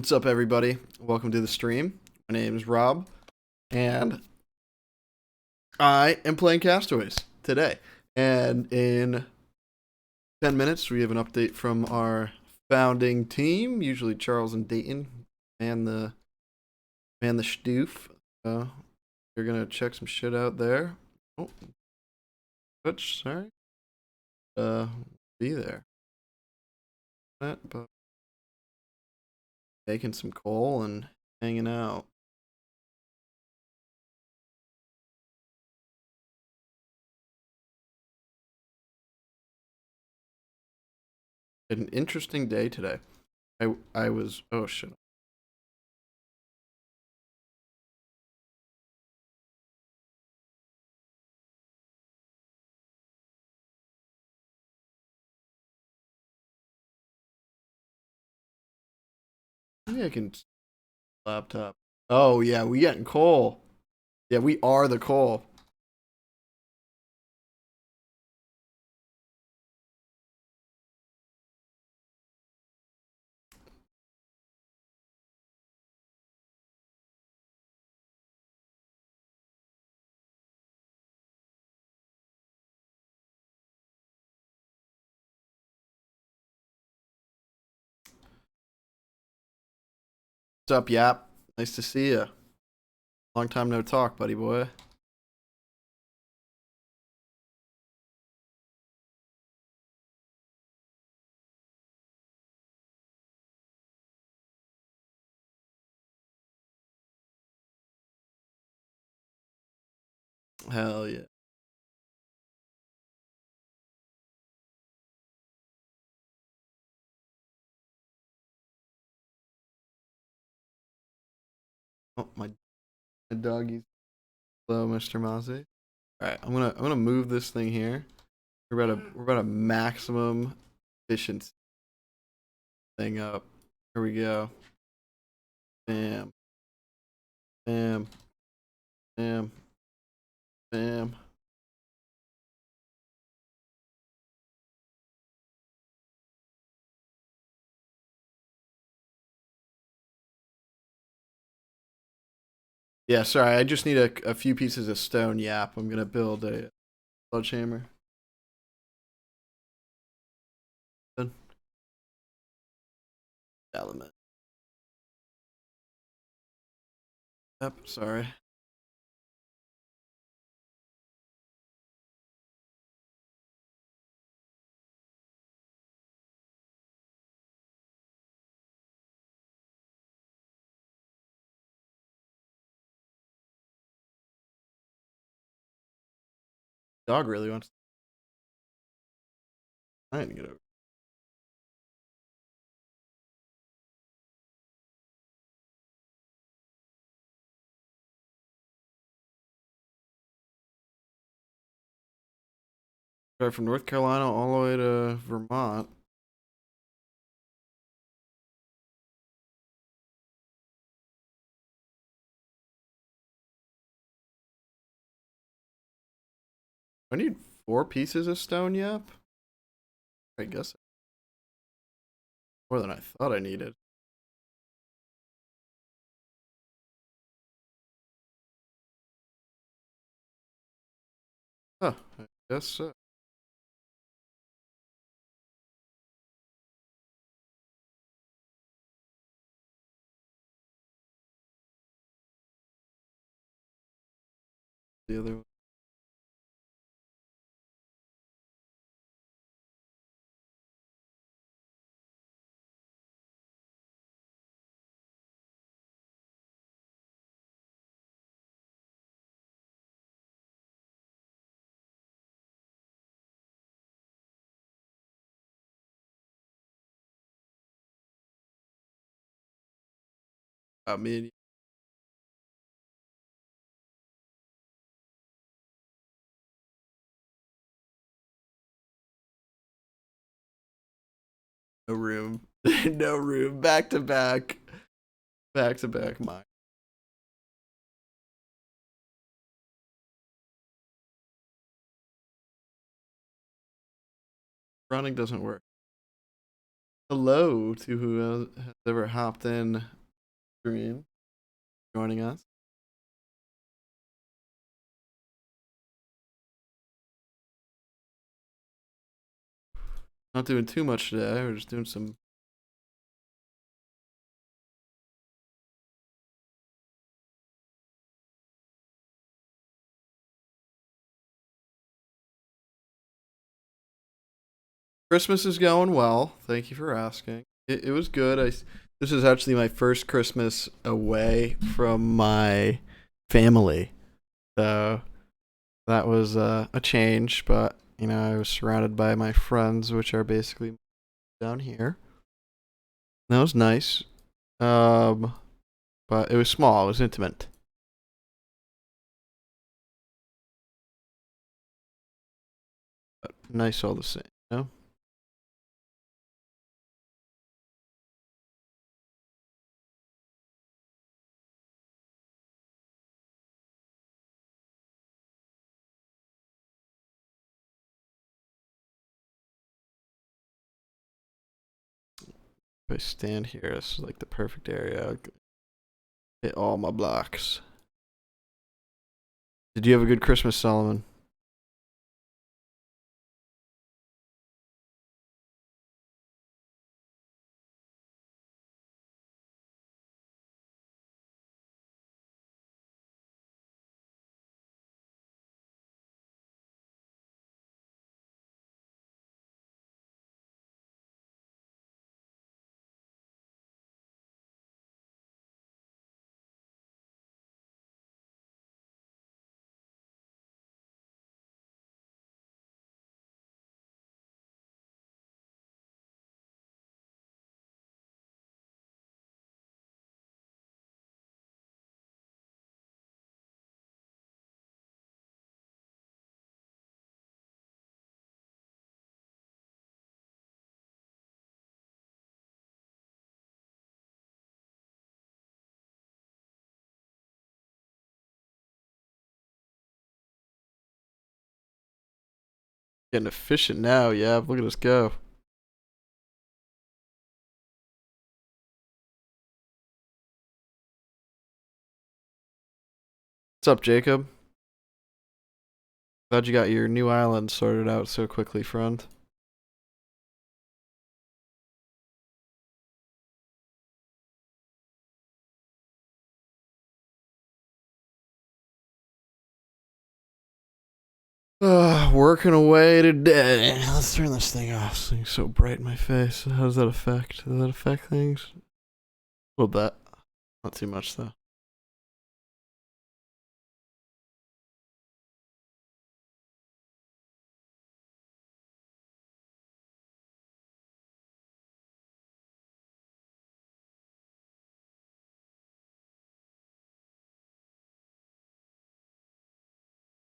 What's up, everybody? Welcome to the stream. My name is Rob, and I am playing Castaways today. And in 10 minutes, we have an update from our founding team. Usually, Charles and Dayton man the stoof. You're gonna check some shit out there. Oh, which sorry. Be there. But taking some coal and hanging out. An interesting day today. I was oh shit. Maybe I can laptop. Oh yeah, we getting coal. Yeah, we are the coal. What's up, Yap? Nice to see you. Long time no talk, buddy boy. Hell yeah. Oh my doggies. Hello, Mr. Mozzie. Alright, I'm gonna move this thing here. We're about a maximum efficiency thing up. Here we go. Bam. Bam. Bam. Bam. Yeah, sorry, I just need a few pieces of stone, Yap. I'm gonna build a sledgehammer. Element. Yep, sorry. Dog really wants to get over. Drive from North Carolina all the way to Vermont. I need 4 pieces of stone yap? I guess more than I thought I needed. Huh, I guess so. The other one. Me and you. No room. No room. Back to back. Back to back mine. Running doesn't work. hello to who has ever hopped in stream joining us. Not doing too much today. We're just doing some. Christmas is going well. Thank you for asking. It was good. This is actually my first Christmas away from my family, so that was a change. But I was surrounded by my friends, which are basically down here. That was nice. Um, but it was small. It was intimate. But nice all the same. If I stand here, this is like the perfect area. I'll hit all my blocks. Did you have a good Christmas, Solomon? Getting efficient now, yeah. Look at us go. What's up, Jacob? Glad you got your new island sorted out so quickly, friend. Working away today. Let's turn this thing off. This thing's so bright in my face. How does that affect? Does that affect things? A little bit. Not too much, though.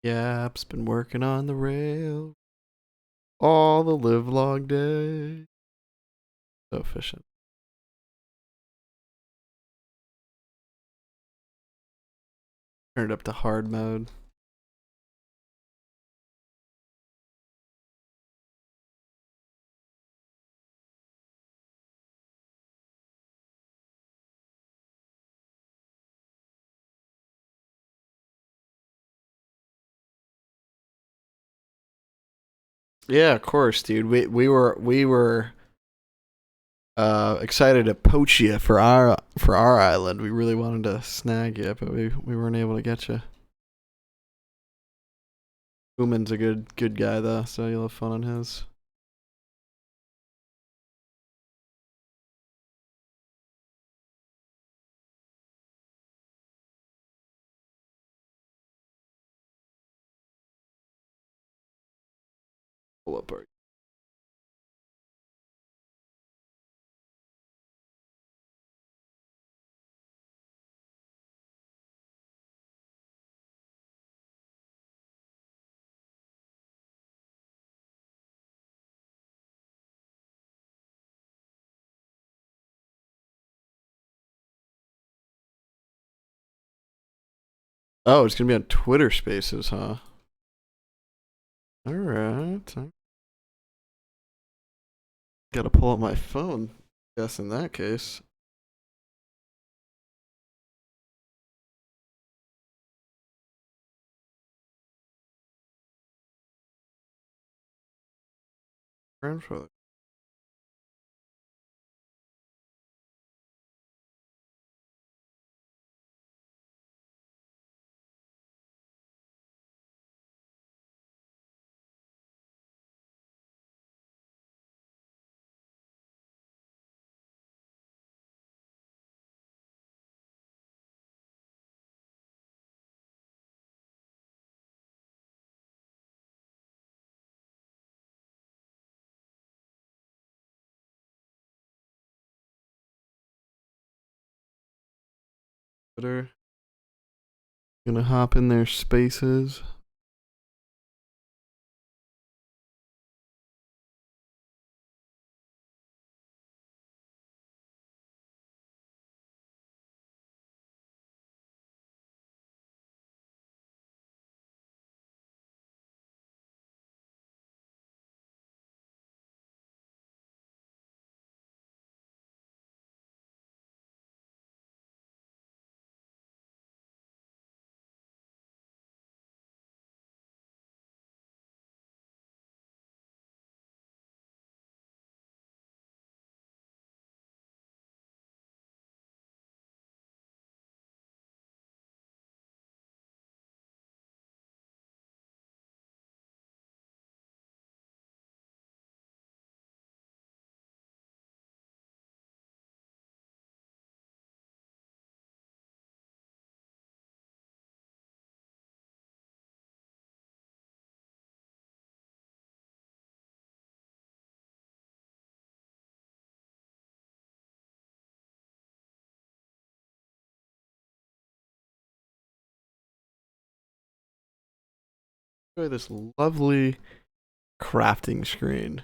Yap's been working on the rail all the livelong day. So efficient. Turn it up to hard mode. Yeah, of course, dude. We were excited to poach you for our island. We really wanted to snag you, but we weren't able to get you. Uman's a good guy though, so you'll have fun on his. Pull up our. Oh, it's gonna be on Twitter Spaces, huh? All right. Gotta pull up my phone. Yes, in that case. Grandfather. Gonna hop in their spaces. Enjoy this lovely crafting screen.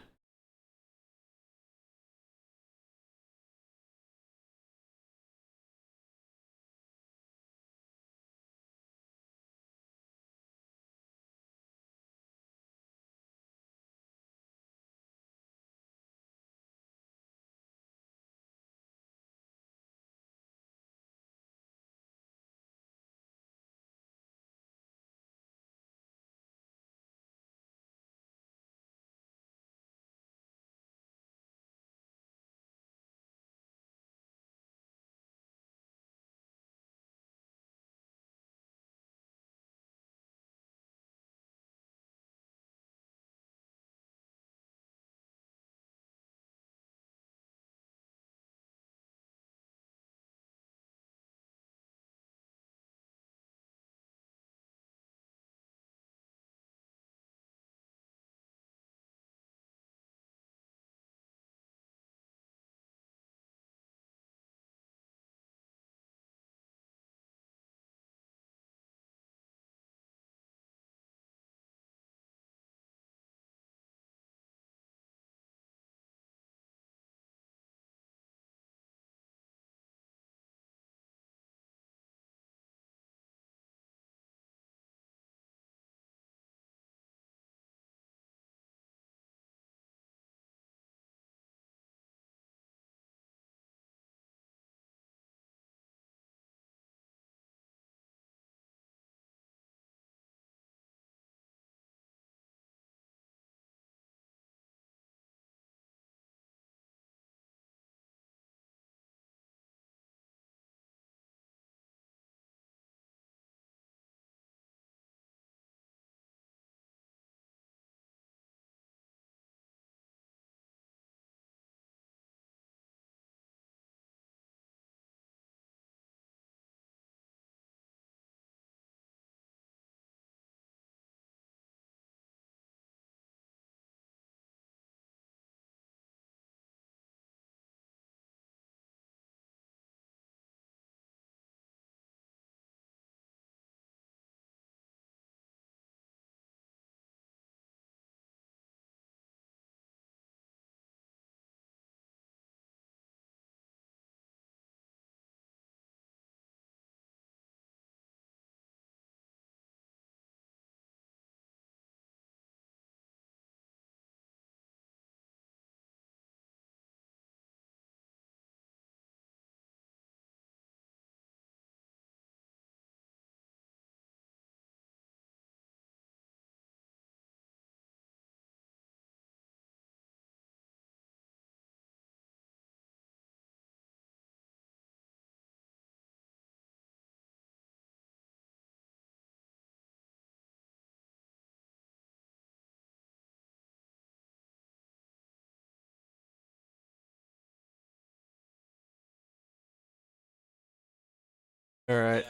All right,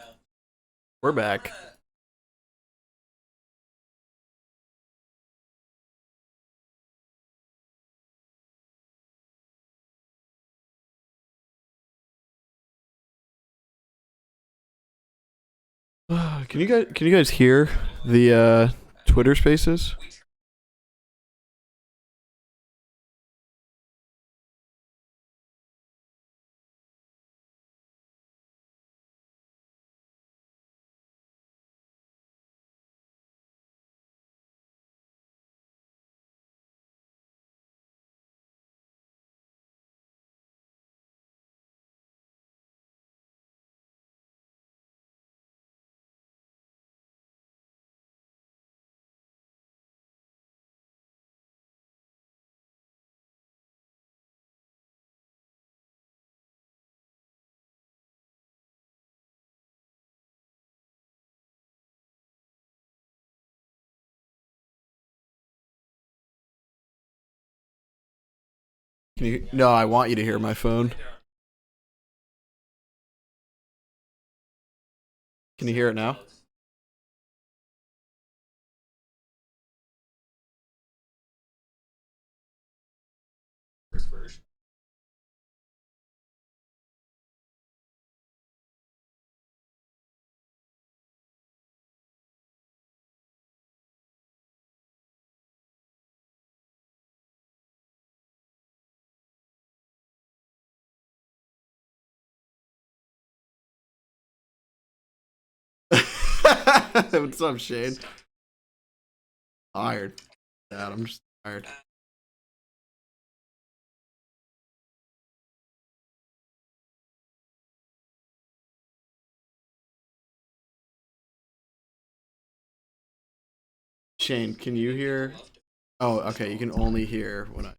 we're back. Can you guys hear the Twitter Spaces? No, I want you to hear my phone. Can you hear it now? What's up, Shane? Tired. Dad, I'm just tired. Shane, can you hear? Oh, okay. You can only hear when I.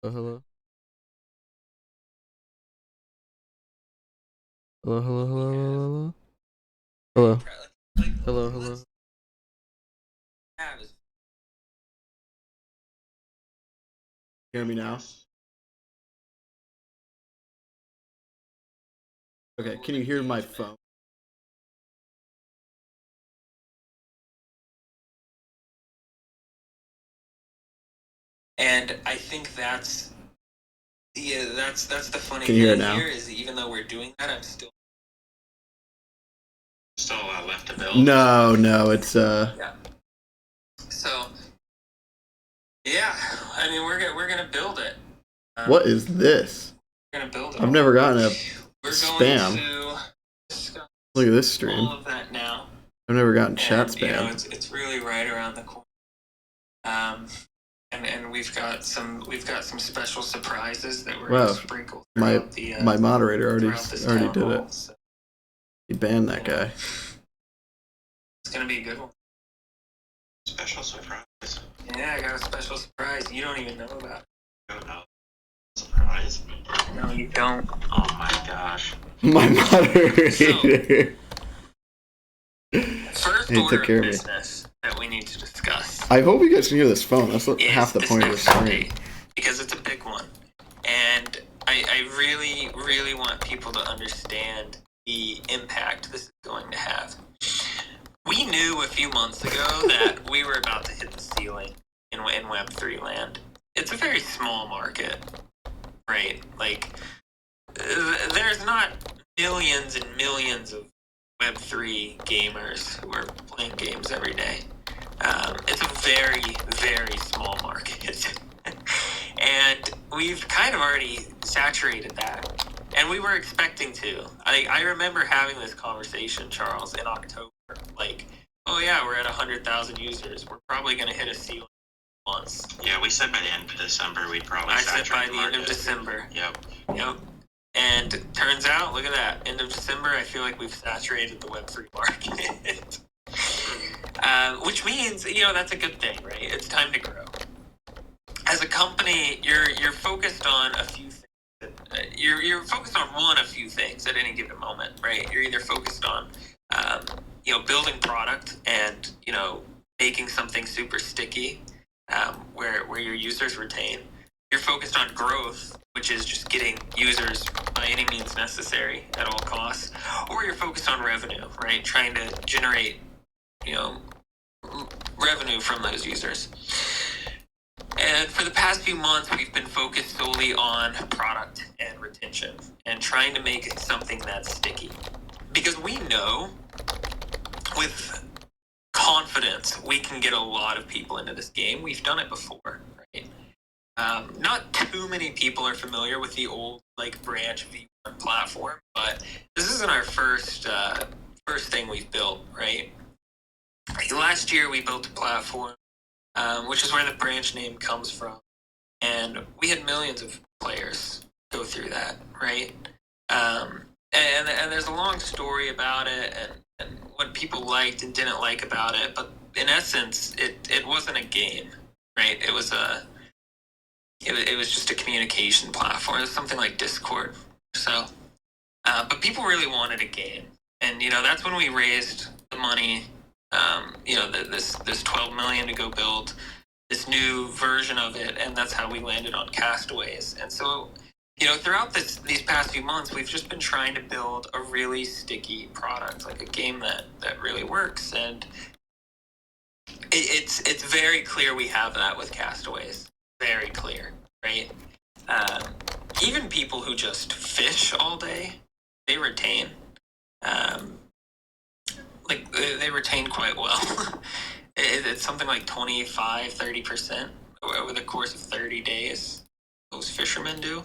Oh, hello. Hello, hello, hello, hello, hello. Hello, hello, hello. Hear me now? Okay, can you hear my phone? And I think that's the funny Can you hear it thing now? here is even though we're doing that, I'm still a lot left to build. No, no, it's Yeah. So Yeah, I mean we're gonna build it. What is this? We're gonna build it. I've never gotten a We're spam. going to discuss Look at this stream. all of that now. I've never gotten chat And, spam. you know, it's really right around the corner. And we've got some special surprises that we're gonna sprinkle throughout my moderator already did hall, it. So. He banned that guy. It's gonna be a good one. Special surprise. Yeah, I got a special surprise you don't even know about. I don't know. Surprise? No, you don't. Oh my gosh. My moderator. First order of business that we need to discuss. I hope you guys can hear this phone. That's half the point of the stream. Because it's a big one. And I really, really want people to understand the impact this is going to have. We knew a few months ago that we were about to hit the ceiling in Web3 land. It's a very small market, right? Like, there's not millions and millions of Web3 gamers who are playing games every day. It's a very, very small market. And we've kind of already saturated that. And we were expecting to. I remember having this conversation, Charles, in October. Like, oh yeah, we're at 100,000 users. We're probably going to hit a ceiling once. Yeah, we said by the end of December we'd probably saturate I said by the the market. end of December. Yep. And turns out, look at that. End of December, I feel like we've saturated the Web3 market. Which means, that's a good thing, right? It's time to grow. As a company, you're focused on a few things. You're focused on a few things at any given moment, right? You're either focused on, building product and, making something super sticky, where your users retain. You're focused on growth, which is just getting users by any means necessary at all costs, or you're focused on revenue, right? Trying to generate, revenue from those users. And for the past few months, we've been focused solely on product and retention and trying to make it something that's sticky. Because we know with confidence we can get a lot of people into this game. We've done it before, right? Not too many people are familiar with the old branch V1 platform, but this isn't our first thing we've built, right? Last year we built a platform, which is where the branch name comes from, and we had millions of players go through that, right? And there's a long story about it and what people liked and didn't like about it, but in essence, it wasn't a game, right? It was just a communication platform. It was something like Discord. So, but people really wanted a game, and that's when we raised the money. This 12 million to go build this new version of it, and that's how we landed on Castaways. And so, throughout these past few months, we've just been trying to build a really sticky product, like a game that really works, and it's very clear we have that with Castaways. Very clear, right? Even people who just fish all day, they retain. They retain quite well. It's something like 25-30% over the course of 30 days. Those fishermen do.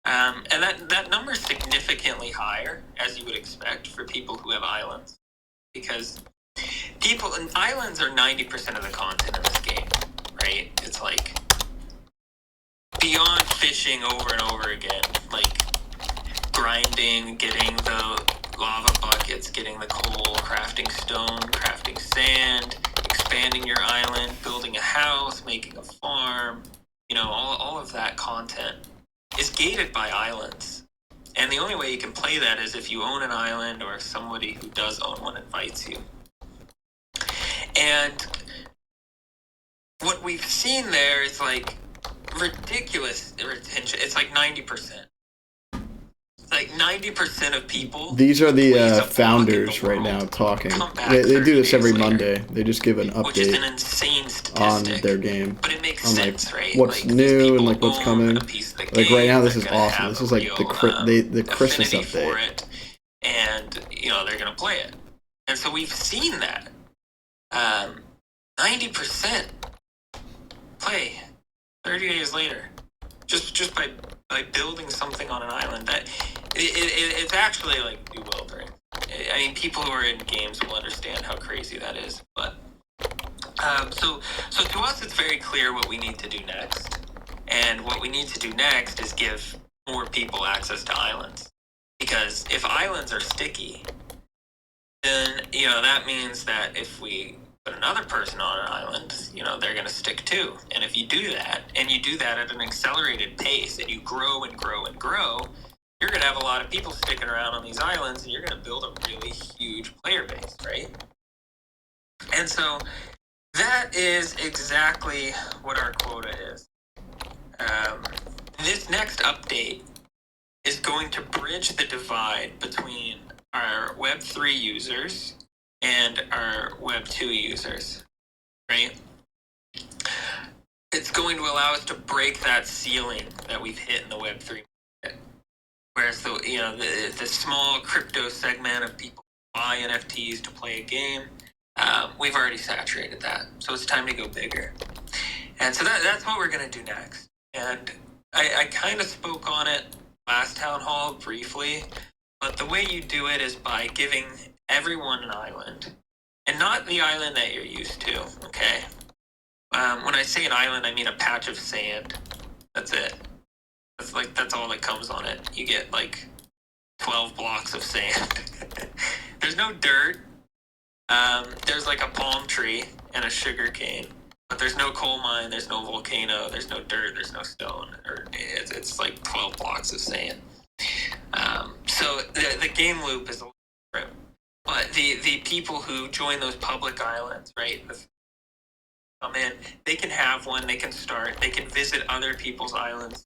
And that number is significantly higher, as you would expect, for people who have islands. Because islands are 90% of the content in this game, right? It's like beyond fishing over and over again, like grinding, getting the lava buckets, getting the coal, crafting stone, crafting sand, expanding your island, building a house, making a farm, all of that content is gated by islands. And the only way you can play that is if you own an island or if somebody who does own one invites you. And what we've seen there is ridiculous retention. It's like 90%. Like 90% of people. These are the founders right now talking. They do this every Monday. They just give an update, which is an insane statistic, on their game. But it makes sense, right? What's new and what's coming. Right now, this is awesome. This is like the Christmas update. For it, and they're gonna play it. And so we've seen that 90% play 30 days later, just by building something on an island, that it's actually like bewildering. I mean, people who are in games will understand how crazy that is. But so to us, it's very clear what we need to do next, and what we need to do next is give more people access to islands, because if islands are sticky, then that means that if we put another person on an island, they're going to stick too. And if you do that, and you do that at an accelerated pace, and you grow and grow and grow, you're going to have a lot of people sticking around on these islands, and you're going to build a really huge player base, right? And so that is exactly what our quota is. This next update is going to bridge the divide between our Web3 users and our Web2 users, right? It's going to allow us to break that ceiling that we've hit in the Web3 market. Whereas the small crypto segment of people who buy NFTs to play a game, we've already saturated that. So it's time to go bigger. And so that's what we're going to do next. And I kind of spoke on it last town hall briefly, but the way you do it is by giving everyone an island, and not the island that you're used to, okay? When I say an island, I mean a patch of sand. That's it. That's all that comes on it. You get like 12 blocks of sand. There's no dirt. There's like a palm tree and a sugar cane, but there's no coal mine, there's no volcano, there's no dirt, there's no stone. It's like 12 blocks of sand. So the game loop is a little different. But the people who join those public islands, right, come in, they can have one, they can start, they can visit other people's islands.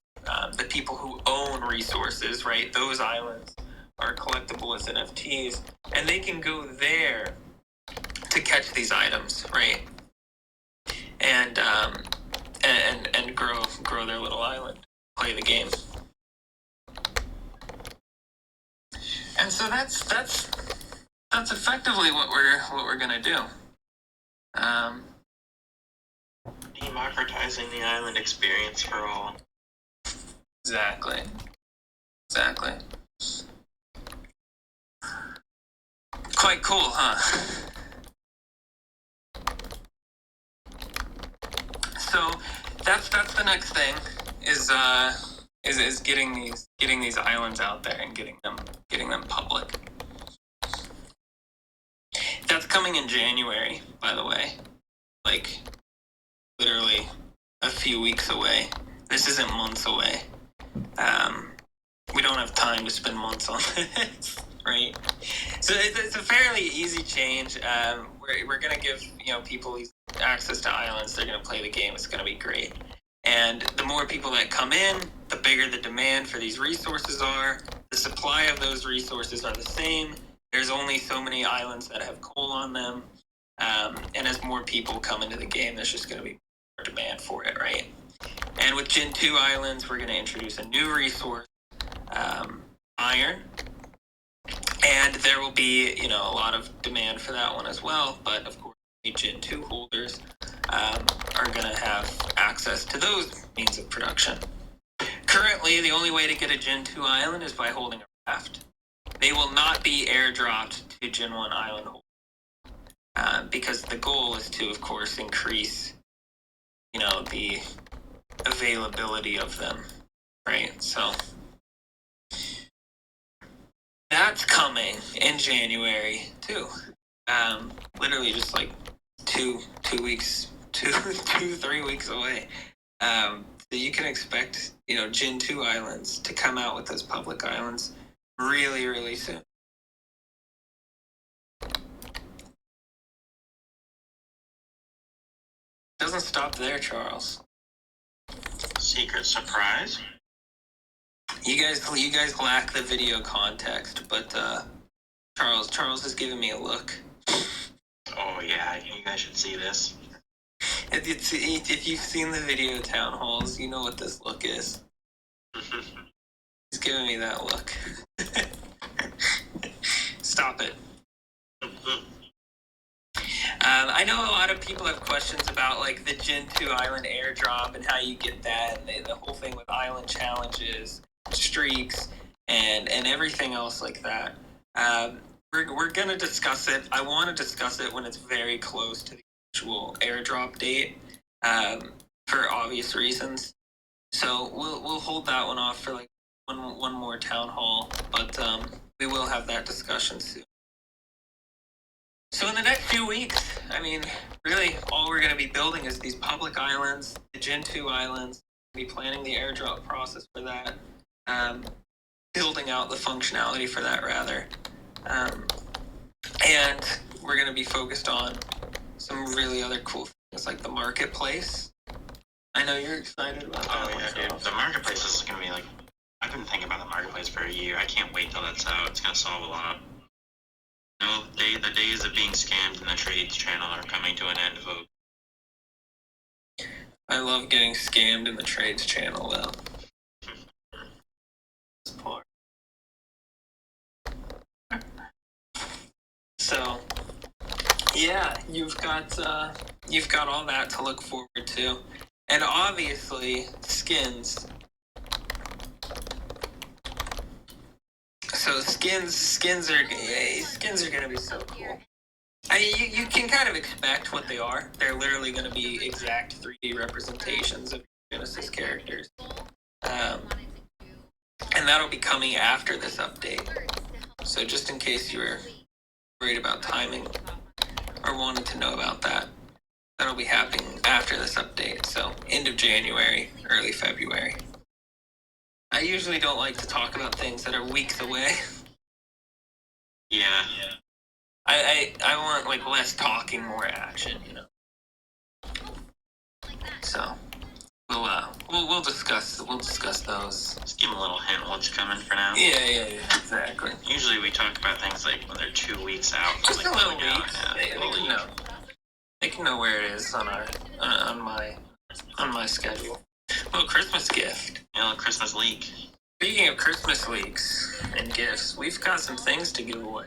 The people who own resources, right, those islands are collectible as NFTs, and they can go there to catch these items, right, and grow their little island, play the game. And so that's effectively what we're gonna do. Democratizing the island experience for all. Exactly. Quite cool, huh? So that's the next thing is getting these islands out there and getting them public. That's coming in January, by the way. Like literally a few weeks away. This isn't months away. We don't have time to spend months on this, right? So it's a fairly easy change. We're gonna give people access to islands. They're gonna play the game. It's gonna be great. And the more people that come in, the bigger the demand for these resources are. The supply of those resources are the same. There's only so many islands that have coal on them. And as more people come into the game, there's just going to be more demand for it, right? And with Gen 2 islands, we're going to introduce a new resource, iron. And there will be, a lot of demand for that one as well. But of course, the Gen 2 holders are going to have access to those means of production. Currently, the only way to get a Gen 2 island is by holding a raft. They will not be airdropped to Gen 1 island holders. Because the goal is to, of course, increase, the availability of them, right? So that's coming in January too. Literally just like 3 weeks away. So you can expect, Gen 2 islands to come out with those public islands really, really soon. Doesn't stop there, Charles. Secret surprise? You guys lack the video context, but Charles is giving me a look. Oh yeah, you guys should see this. If you've seen the video town halls, you know what this look is. He's giving me that look. Stop it. I know a lot of people have questions about like the Gen 2 Island airdrop and how you get that, and the whole thing with island challenges, streaks, and everything else like that. We're gonna discuss it. I want to discuss it when it's very close to the actual airdrop date, for obvious reasons. So we'll hold that one off for like one more town hall, but we will have that discussion soon. So in the next few weeks, I mean, really, all we're going to be building is these public islands, the Gen 2 islands. We'll be planning the airdrop process for that, building out the functionality for that, rather. And we're going to be focused on some really other cool things, like the marketplace. I know you're excited about that. Oh, yeah, dude. The marketplace is going to be like... I've been thinking about the marketplace for a year. I can't wait till that's out. It's going to solve a lot. No, the days of being scammed in the trades channel are coming to an end, folks. I love getting scammed in the trades channel, though. So, yeah, you've got all that to look forward to, and obviously skins. So skins are going to be so cool. I mean, you can kind of expect what they are. They're literally going to be exact 3D representations of Genesis characters. And that'll be coming after this update. So just in case you were worried about timing or wanted to know about that, that'll be happening after this update. So end of January, early February. I usually don't like to talk about things that are weeks away. Yeah. I want like less talking, more action, you know. So we'll discuss those. Just give them a little hint what's coming for now. Yeah, exactly. Usually we talk about things like when they're 2 weeks out. Just a little out. week. Yeah, They can know where it is on my schedule. Little Christmas gift. Christmas leak. Speaking of Christmas leaks and gifts, we've got some things to give away.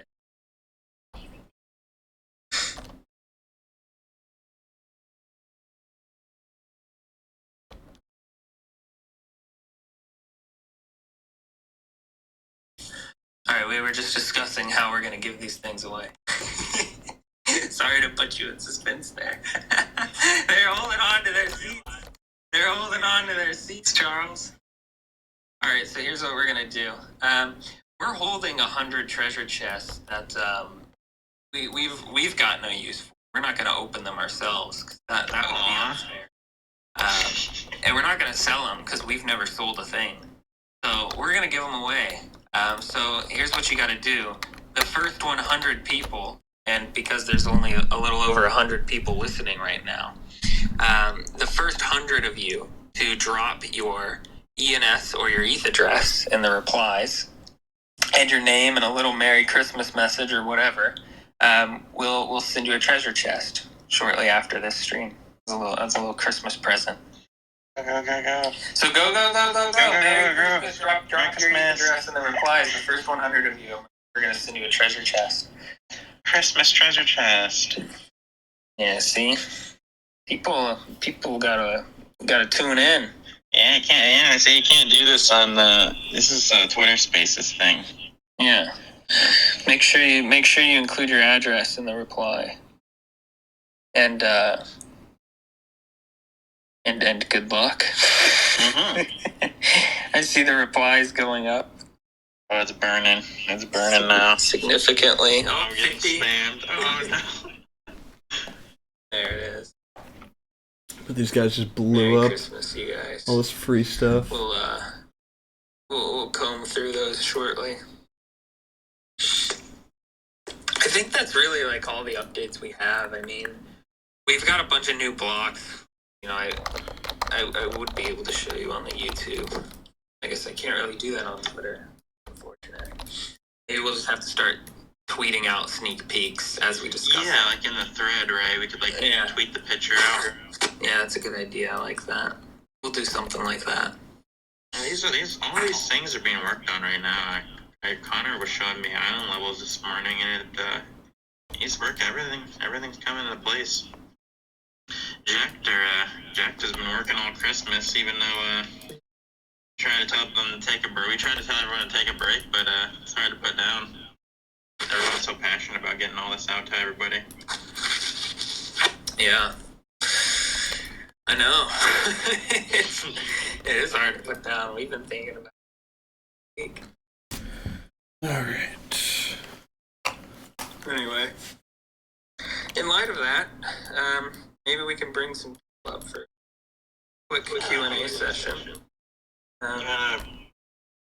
Alright, we were just discussing how we're going to give these things away. Sorry to put you in suspense there. They're holding on to their seats. They're holding on to their seats, Charles. Alright, so here's what we're going to do. We're holding 100 treasure chests that we've got no use for. We're not going to open them ourselves, because that would be unfair. And we're not going to sell them, because we've never sold a thing. So we're going to give them away. So here's what you got to do. The first 100 people, and because there's only a little over 100 people listening right now, the first 100 of you to drop your ENS or your ETH address in the replies, and your name and a little Merry Christmas message or whatever, we'll send you a treasure chest shortly after this stream. That's a little Christmas present. Go. So go. Merry Christmas. Drop your address in the replies. The first 100 of you, we're going to send you a treasure chest. Christmas treasure chest. Yeah, see? People gotta tune in. Yeah, you can't do this on this is Twitter Spaces thing. Yeah. Make sure you include your address in the reply. And good luck. Mm-hmm. I see the replies going up. Oh, it's burning. It's burning now. Significantly. Oh, I'm getting 50. spammed. Oh, no. There it is. But these guys just blew Merry up Christmas, you guys. all this free stuff. We'll comb through those shortly. I think that's really like all the updates we have. I mean, we've got a bunch of new blocks. You know, I would be able to show you on the YouTube. I guess I can't really do that on Twitter, unfortunately. Maybe we'll just have to start tweeting out sneak peeks as we discuss. Yeah, like in the thread, right? We could tweet the picture out. Yeah, that's a good idea. I like that. We'll do something like that. And all these things are being worked on right now. Connor was showing me island levels this morning, and He's working. Everything's coming into place. Jack has been working all Christmas, even though trying to tell them to take a break. We tried to tell everyone to take a break, but it's hard to put down. Everyone's so passionate about getting all this out to everybody. Yeah. I know. It is hard to put down. We've been thinking about it. All right. Anyway, in light of that, maybe we can bring some people up for a quick Q&A session.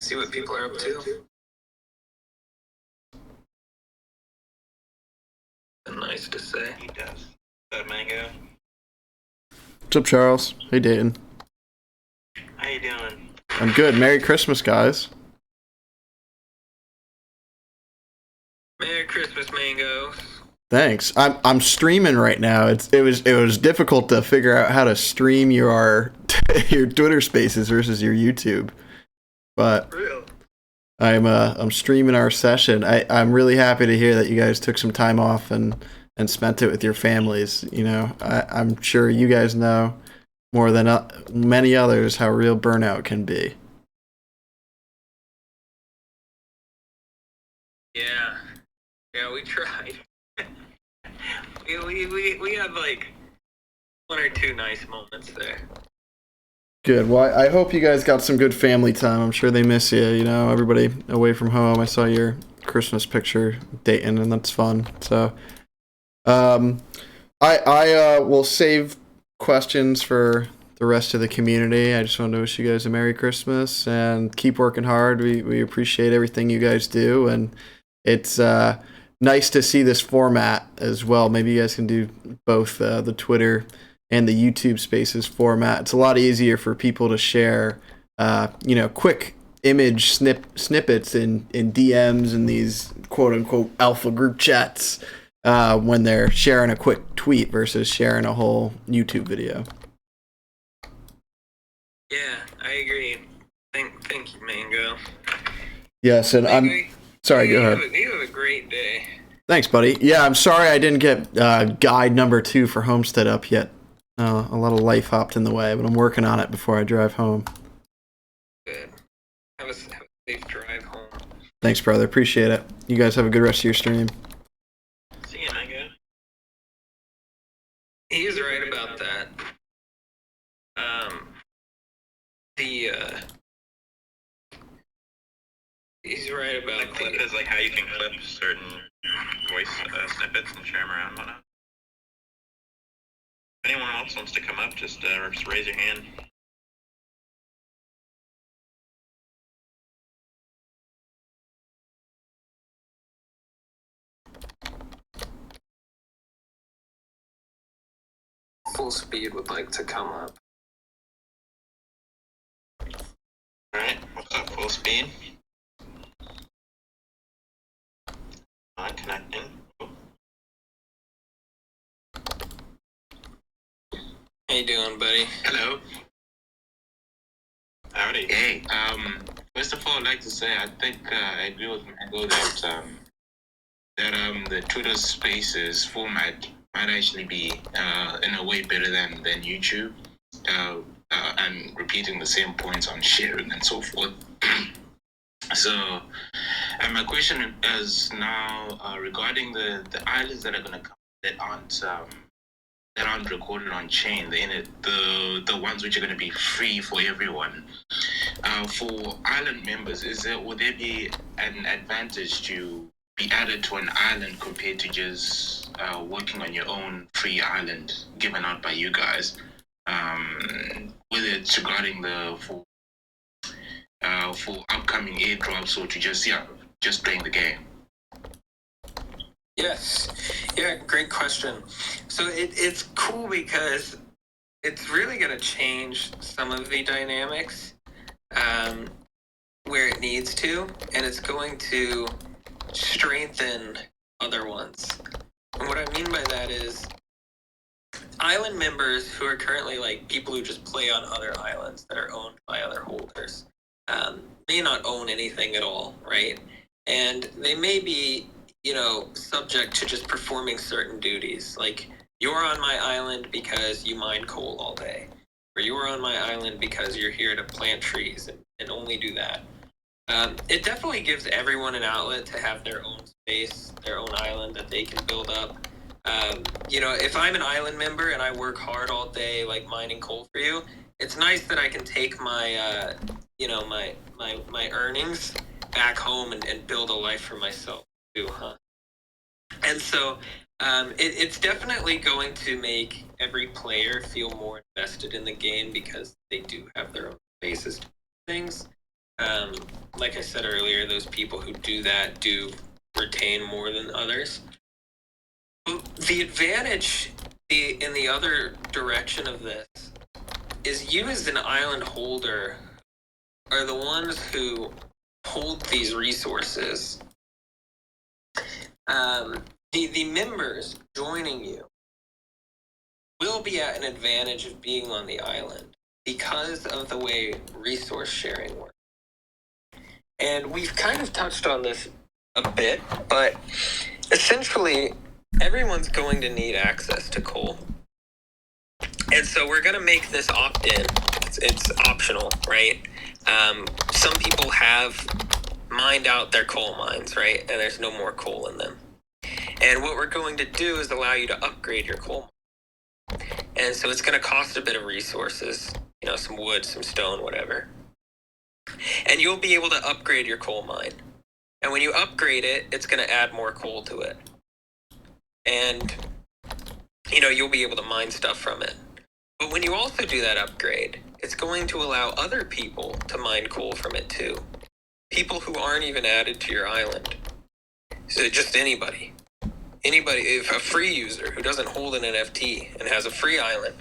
See what people are up to. Nice to say. He does. Is that Mango? What's up, Charles? Hey, Dayton. How you doing? I'm good. Merry Christmas, guys. Merry Christmas, Mango. Thanks. I'm streaming right now. It was difficult to figure out how to stream your Twitter Spaces versus your YouTube, but Real. I'm streaming our session. I'm really happy to hear that you guys took some time off and spent it with your families. You know, I'm sure you guys know more than many others how real burnout can be. Yeah, we tried. we had like one or two nice moments there. Good. Well, I hope you guys got some good family time. I'm sure they miss you. You know, everybody away from home. I saw your Christmas picture, Dayton, and that's fun. So, I will save questions for the rest of the community. I just want to wish you guys a Merry Christmas and keep working hard. We appreciate everything you guys do, and it's nice to see this format as well. Maybe you guys can do both the Twitter and the YouTube Spaces format. It's a lot easier for people to share, quick image snippets in DMs and these quote unquote alpha group chats when they're sharing a quick tweet versus sharing a whole YouTube video. Yeah, I agree. Thank you, Mango. Yes, and sorry, go ahead. You have a great day. Thanks, buddy. Yeah, I'm sorry I didn't get guide number 2 for Homestead up yet. A lot of life hopped in the way, but I'm working on it before I drive home. Good. Have a safe drive home. Thanks, brother. Appreciate it. You guys have a good rest of your stream. See you, Mango. He's right about that. He's right about Clip is like how you can clip certain voice snippets and share them around and whatnot. If anyone else wants to come up, just raise your hand. Full Speed would like to come up. Alright, what's up, Full Speed? Not connecting. How you doing, buddy? Hello. Howdy. Hey, first of all, I'd like to say I think I agree with Mango that the Twitter Spaces format might actually be in a way better than YouTube, and repeating the same points on sharing and so forth. So, and my question is now regarding the islands that are going to come that aren't recorded on chain, the ones which are going to be free for everyone. For island members, would there be an advantage to be added to an island compared to just working on your own free island given out by you guys? Whether it's regarding for upcoming airdrops or to just playing the game. Yes. Yeah, great question. So it's cool because it's really going to change some of the dynamics where it needs to, and it's going to strengthen other ones. And what I mean by that is island members who are currently like people who just play on other islands that are owned by other holders may not own anything at all, right? And they may be subject to just performing certain duties. Like, you're on my island because you mine coal all day, or you're on my island because you're here to plant trees and only do that. It definitely gives everyone an outlet to have their own space, their own island that they can build up. If I'm an island member and I work hard all day, like mining coal for you, it's nice that I can take my, my earnings back home and build a life for myself too, huh? And so it's definitely going to make every player feel more invested in the game because they do have their own spaces to do things. Like I said earlier, those people who do that do retain more than others. The advantage in the other direction of this is you as an island holder are the ones who hold these resources. The members joining you will be at an advantage of being on the island because of the way resource sharing works. And we've kind of touched on this a bit, but essentially everyone's going to need access to coal. And so we're going to make this opt-in. It's optional, right? Some people have mined out their coal mines, right? And there's no more coal in them. And what we're going to do is allow you to upgrade your coal mine. And so it's going to cost a bit of resources, some wood, some stone, whatever. And you'll be able to upgrade your coal mine. And when you upgrade it, it's going to add more coal to it. And, you'll be able to mine stuff from it. But when you also do that upgrade, it's going to allow other people to mine coal from it too. People who aren't even added to your island. So just anybody, if a free user who doesn't hold an NFT and has a free island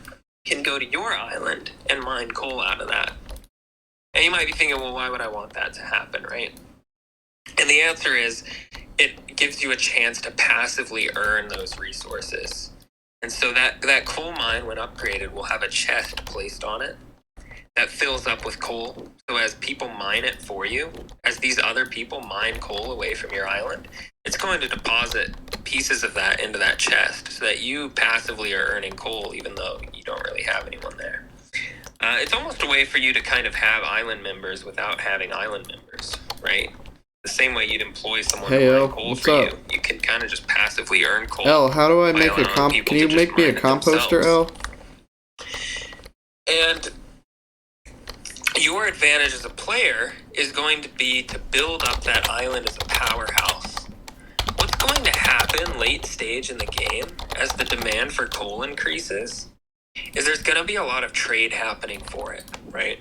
can go to your island and mine coal out of that. And you might be thinking, well, why would I want that to happen, right? And the answer is, it gives you a chance to passively earn those resources. And so that coal mine, when upgraded, will have a chest placed on it that fills up with coal. So as people mine it for you, as these other people mine coal away from your island, it's going to deposit pieces of that into that chest so that you passively are earning coal even though you don't really have anyone there. It's almost a way for you to kind of have island members without having island members, right? The same way you'd employ someone to mine coal what's for up? you. You can kind of just passively earn coal. L, how do I by make a allowing people Can you to just make me a mine it composter, themselves. L? And your advantage as a player is going to be to build up that island as a powerhouse. What's going to happen late stage in the game as the demand for coal increases is there's going to be a lot of trade happening for it, right?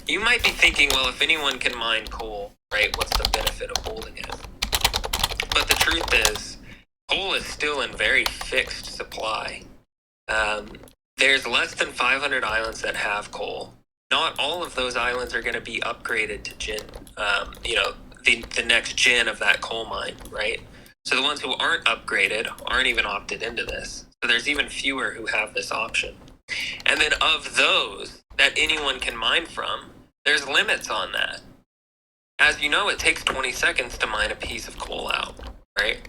You might be thinking, well, if anyone can mine coal, right, what's the benefit of holding it? But the truth is, coal is still in very fixed supply. There's less than 500 islands that have coal. Not all of those islands are going to be upgraded to the next gen of that coal mine, right? So the ones who aren't upgraded aren't even opted into this. So there's even fewer who have this option. And then of those that anyone can mine from, there's limits on that. As you know, it takes 20 seconds to mine a piece of coal out, right?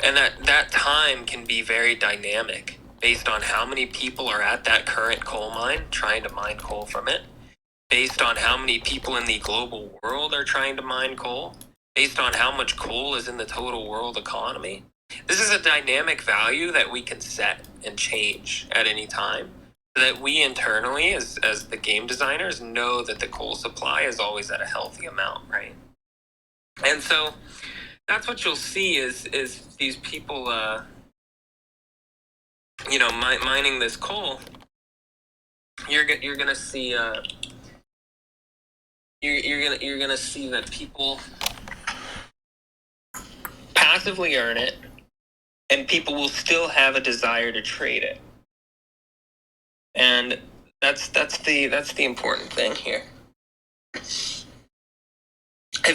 And that time can be very dynamic based on how many people are at that current coal mine trying to mine coal from it, based on how many people in the global world are trying to mine coal, based on how much coal is in the total world economy. This is a dynamic value that we can set and change at any time so that we internally, as the game designers, know that the coal supply is always at a healthy amount, right? And so that's what you'll see is these people, mining this coal. You're gonna see you're gonna see that people passively earn it, and people will still have a desire to trade it. And that's the important thing here. If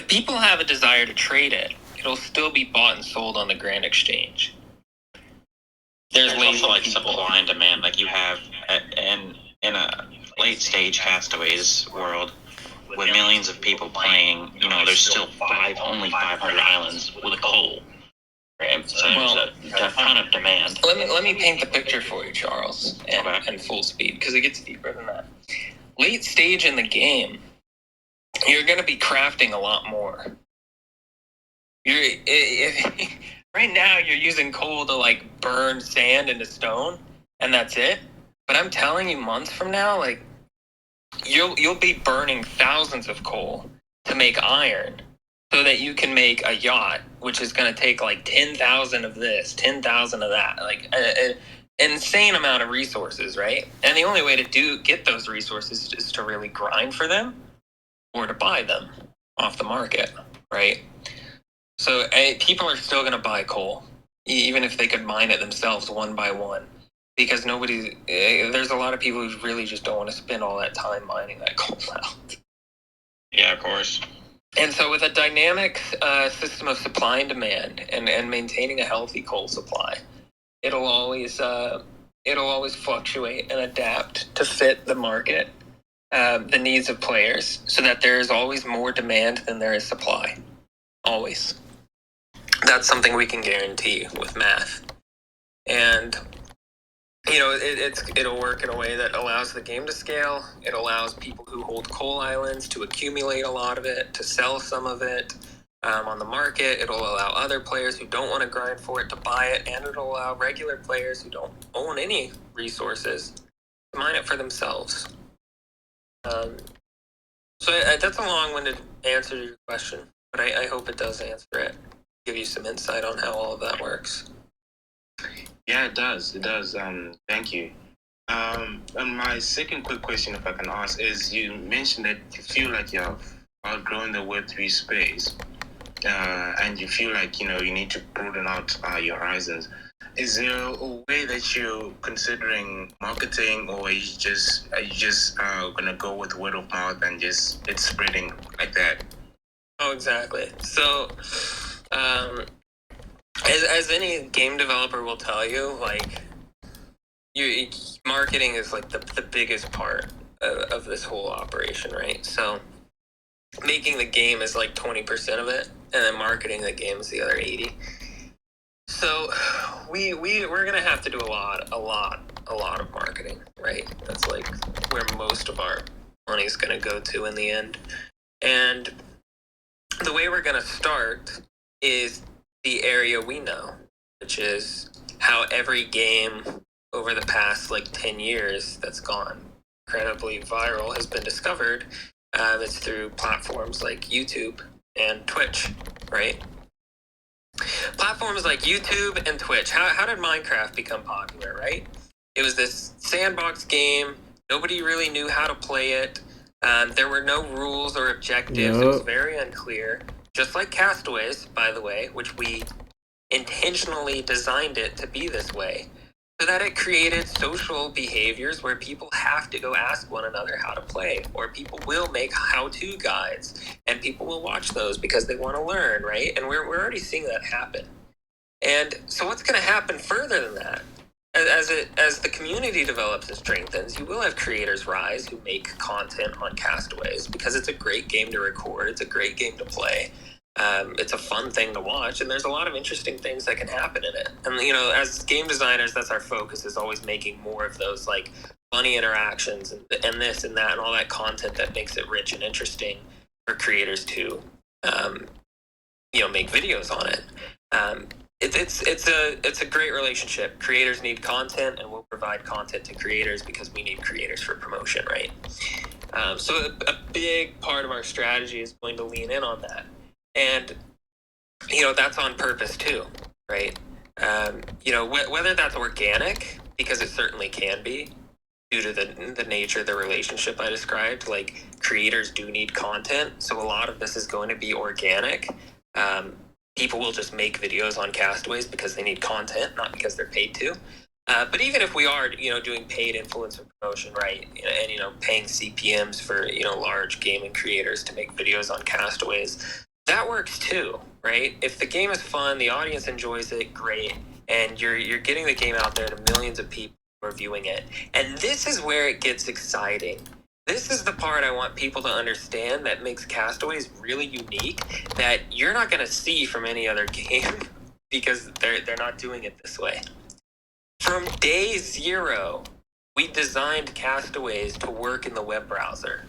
people have a desire to trade it, it'll still be bought and sold on the Grand Exchange. There's also like supply and demand, like you have in a late stage Castaways world with millions of people playing. There's still only 500 islands with coal, Right? So there's a ton of demand. Let me paint the picture for you, Charles, and full speed, because it gets deeper than that. Late stage in the game, you're going to be crafting a lot more. Right now you're using coal to like burn sand into stone, and that's it. But I'm telling you, months from now, like you'll be burning thousands of coal to make iron, so that you can make a yacht, which is going to take like 10,000 of this, 10,000 of that, like an insane amount of resources, right? And the only way to get those resources is to really grind for them or to buy them off the market, right? So people are still going to buy coal, even if they could mine it themselves one by one, because there's a lot of people who really just don't want to spend all that time mining that coal out. Yeah, of course. And so with a dynamic system of supply and demand and maintaining a healthy coal supply, it'll always fluctuate and adapt to fit the market, the needs of players, so that there is always more demand than there is supply. Always. That's something we can guarantee with math. And it'll work in a way that allows the game to scale. It allows people who hold coal islands to accumulate a lot of it, to sell some of it on the market. It'll allow other players who don't want to grind for it to buy it, and it'll allow regular players who don't own any resources to mine it for themselves. So that's a long-winded answer to your question, but I hope it does answer it, give you some insight on how all of that works. Yeah, it does. Thank you. And my second quick question, if I can ask, is you mentioned that you feel like you've outgrown the Web3 space, and you feel like you need to broaden out your horizons. Is there a way that you're considering marketing, or are you just gonna go with word of mouth and just it's spreading like that? Oh, exactly. So, as any game developer will tell you, like, marketing is like the biggest part of this whole operation, right? So, making the game is like 20% of it, and then marketing the game is the other 80. So, we're gonna have to do a lot of marketing, right? That's like where most of our money is gonna go to in the end. And the way we're gonna start is the area we know, which is how every game over the past like 10 years that's gone incredibly viral has been discovered. It's through platforms like YouTube and Twitch, right? Platforms like YouTube and Twitch. How did Minecraft become popular, right? It was this sandbox game. Nobody really knew how to play it. There were no rules or objectives. It was very unclear. Just like Castaways, by the way, which we intentionally designed it to be this way, so that it created social behaviors where people have to go ask one another how to play, or people will make how-to guides, and people will watch those because they want to learn, right? And we're already seeing that happen. And so what's going to happen further than that? As the community develops and strengthens, you will have creators rise who make content on Castaways, because it's a great game to record, it's a great game to play. It's a fun thing to watch, and there's a lot of interesting things that can happen in it. And as game designers, that's our focus, is always making more of those like funny interactions and this and that and all that content that makes it rich and interesting for creators to make videos on it. It's a great relationship. Creators need content, and we'll provide content to creators because we need creators for promotion, right? So a big part of our strategy is going to lean in on that. And, that's on purpose too, right? Whether that's organic, because it certainly can be, due to the nature of the relationship I described, like creators do need content. So a lot of this is going to be organic. People will just make videos on Castaways because they need content, not because they're paid to. But even if we are, doing paid influencer promotion, right, and paying CPMs for large gaming creators to make videos on Castaways, that works too, right? If the game is fun, the audience enjoys it, great, and you're getting the game out there to millions of people who are viewing it. And this is where it gets exciting. This is the part I want people to understand that makes Castaways really unique, that you're not going to see from any other game. because they're not doing it this way. From day zero, we designed Castaways to work in the web browser.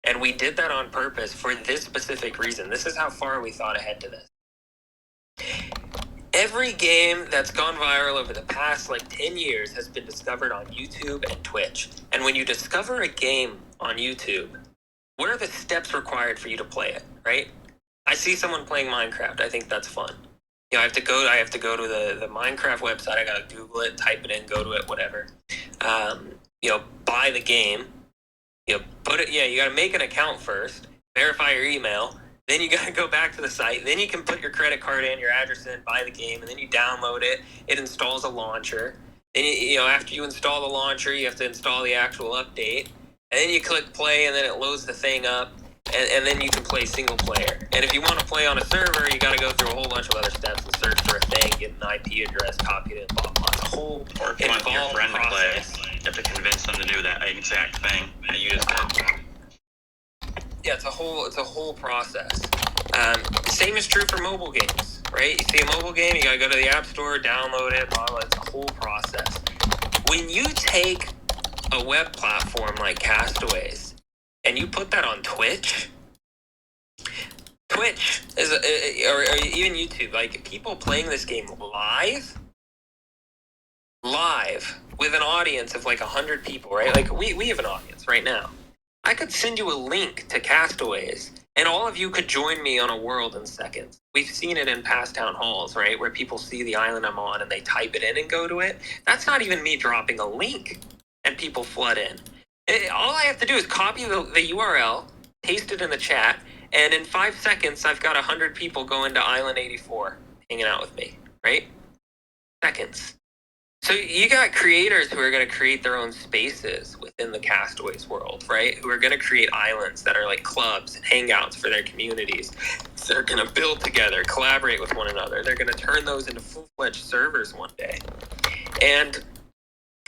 And we did that on purpose for this specific reason. This is how far we thought ahead to this. Every game that's gone viral over the past 10 years has been discovered on YouTube and Twitch. And when you discover a game on YouTube, what are the steps required for you to play it, right? I see someone playing Minecraft. I think that's fun. I have to go to the Minecraft website. I gotta Google it, type it in, go to it, whatever. Buy the game. You gotta make an account first, verify your email, then you gotta go back to the site, then you can put your credit card in, your address in, buy the game, and then you download it. It installs a launcher. Then after you install the launcher, you have to install the actual update, and then you click play, and then it loads the thing up, and then you can play single player. And if you want to play on a server, you gotta go through a whole bunch of other steps and search for a thing, get an IP address, copy it, and blah blah. It's a whole Or if you want your friend process. to play, you have to convince them to do that exact thing that you just did. Yeah, it's a whole process. Same is true for mobile games, right? You see a mobile game, you gotta go to the App Store, download it, blah, blah. It's a whole process. When you take a web platform like Castaways and you put that on Twitch is or even YouTube, people playing this game live with an audience of 100 people, right? We have an audience right now. I could send you a link to Castaways, and all of you could join me on a world in seconds. We've seen it in past town halls, right, where people see the island I'm on and they type it in and go to it. That's not even me dropping a link, and people flood in. All I have to do is copy the URL, paste it in the chat, and in 5 seconds, I've got 100 people going to Island 84, hanging out with me, right? Seconds. So you got creators who are going to create their own spaces within the Castaways world, right? Who are going to create islands that are like clubs and hangouts for their communities. So they're going to build together, collaborate with one another. They're going to turn those into full-fledged servers one day. And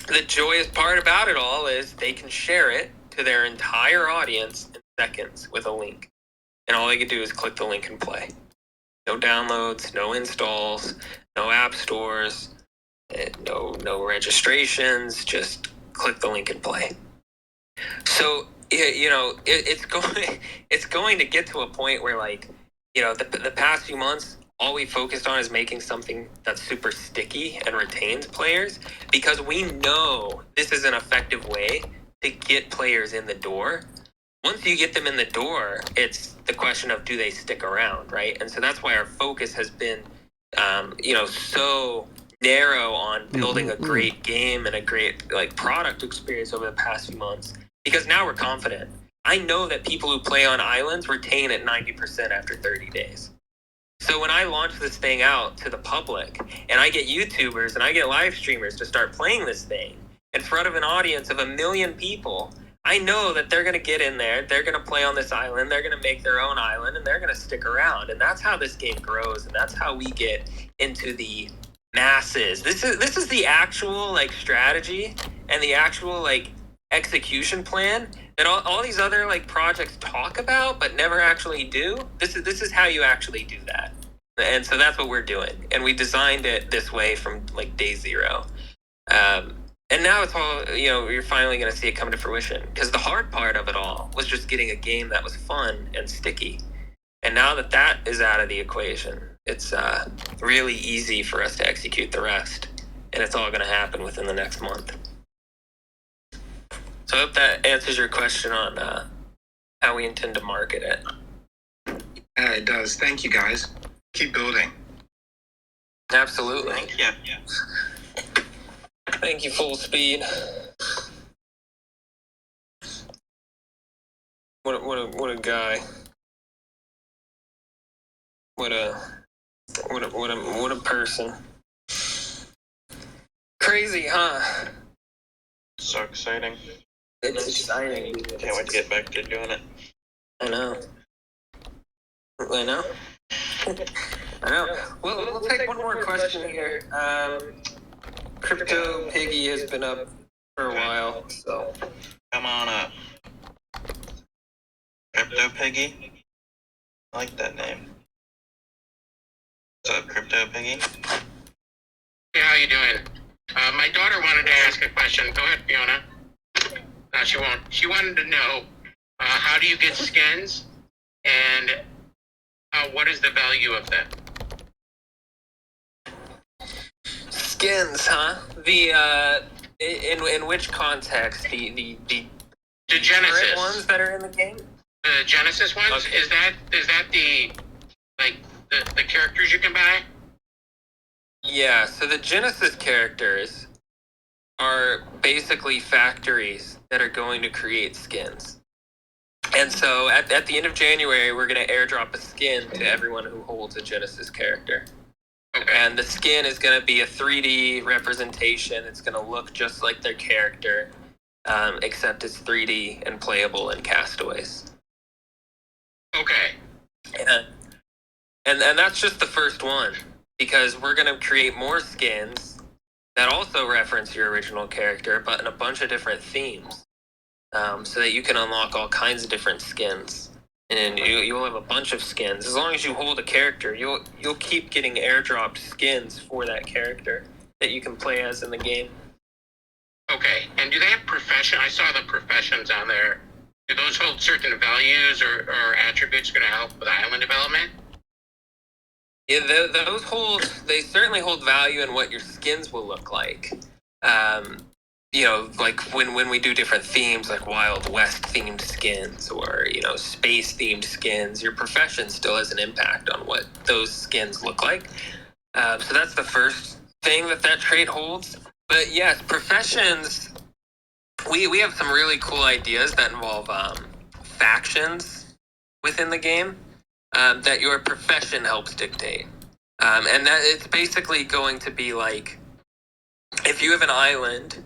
the joyous part about it all is they can share it to their entire audience in seconds with a link. And all they can do is click the link and play. No downloads, no installs, no app stores, no registrations, just click the link and play. So it's going to get to a point where the past few months all we focused on is making something that's super sticky and retains players, because we know this is an effective way to get players in the door. Once you get them in the door, it's the question of, do they stick around, right? And so that's why our focus has been so narrow on building a great game and a great product experience over the past few months, because now we're confident. I know that people who play on islands retain at 90% after 30 days. So when I launch this thing out to the public and I get YouTubers and I get live streamers to start playing this thing in front of an audience of 1 million people, I know that they're going to get in there, they're going to play on this island, they're going to make their own island, and they're going to stick around. And that's how this game grows, and that's how we get into the masses. This is the actual strategy and the actual execution plan that all these other projects talk about but never actually do. This is how you actually do that. And so that's what we're doing. And we designed it this way from day zero. And now it's all, you're finally going to see it come to fruition, because the hard part of it all was just getting a game that was fun and sticky. And now that is out of the equation, it's really easy for us to execute the rest. And it's all going to happen within the next month. So I hope that answers your question on how we intend to market it. Yeah, it does. Thank you, guys. Keep building. Absolutely. Thank you. Thank you, Full Speed. What a guy. What a person. Crazy, huh? So exciting. It's exciting. Can't wait to get back to doing it. I know. I know. Well, we'll take one more question here. Crypto Piggy has been up for a while, so Come on up. Crypto Piggy? I like that name. What's up, Crypto Piggy? Hey, how you doing? My daughter wanted to ask a question. Go ahead, Fiona. No, she won't. She wanted to know, how do you get skins, and what is the value of them? Skins, huh? The in which context? The The current Genesis ones that are in the game? The Genesis ones? Okay. Is that the like the characters you can buy? Yeah, so the Genesis characters are basically factories that are going to create skins. And so at the end of January, we're going to airdrop a skin to everyone who holds a Genesis character. Okay. And the skin is going to be a 3D representation. It's going to look just like their character, except it's 3D and playable in Castaways. Okay. And that's just the first one, because we're going to create more skins that also reference your original character, but in a bunch of different themes, so that you can unlock all kinds of different skins. And you'll have a bunch of skins. As long as you hold a character, you'll keep getting airdropped skins for that character that you can play as in the game. Okay. And do they have profession? I saw the professions on there. Do those hold certain values or attributes going to help with island development? Yeah, they certainly hold value in what your skins will look like. Like when we do different themes, like Wild West themed skins or, space themed skins, your profession still has an impact on what those skins look like. So that's the first thing that trait holds. But yes, professions, we have some really cool ideas that involve factions within the game. That your profession helps dictate. And that it's basically going to be like, if you have an island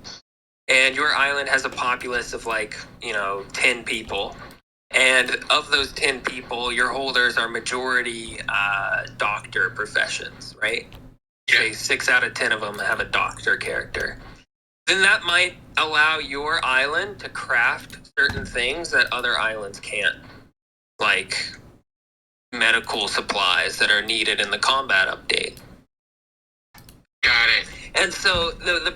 and your island has a populace of 10 people, and of those 10 people, your holders are majority doctor professions, right? Say 6 out of 10 of them have a doctor character. Then that might allow your island to craft certain things that other islands can't, like medical supplies that are needed in the combat update. Got it. And so the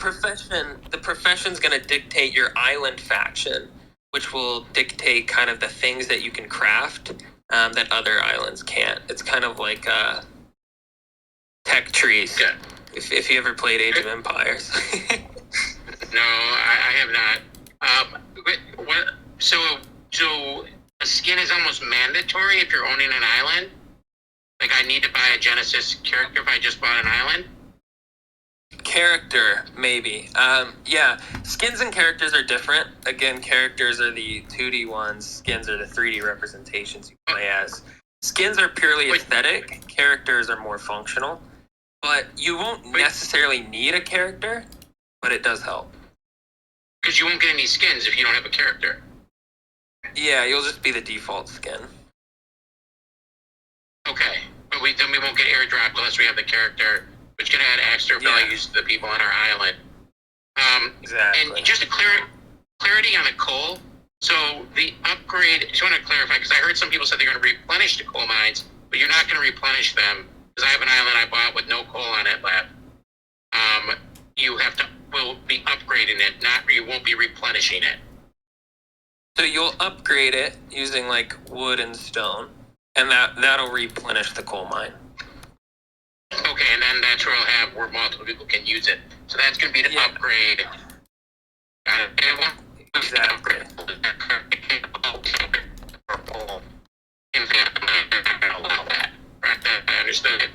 profession's going to dictate your island faction, which will dictate kind of the things that you can craft that other islands can't. It's kind of like tech trees. Yeah. If you ever played Age of Empires. No, I have not. So a skin is almost mandatory if you're owning an island? Like, I need to buy a Genesis character if I just bought an island? Character, maybe. Yeah, skins and characters are different. Again, characters are the 2D ones. Skins are the 3D representations you play as. Skins are purely aesthetic. Characters are more functional. But you won't necessarily need a character, but it does help. Because you won't get any skins if you don't have a character. Yeah, you'll just be the default skin. Okay, but then we won't get airdropped unless we have the character, which can add extra values to the people on our island. Exactly. And just a clarity on the coal. So the upgrade, just want to clarify, because I heard some people said they're going to replenish the coal mines, but you're not going to replenish them, because I have an island I bought with no coal on it left. Will be upgrading it, you won't be replenishing it. So you'll upgrade it using wood and stone, and that'll replenish the coal mine. Okay, and then that's where multiple people can use it. So that's going to be the upgrade. Exactly. Allow that. Right, I understood it.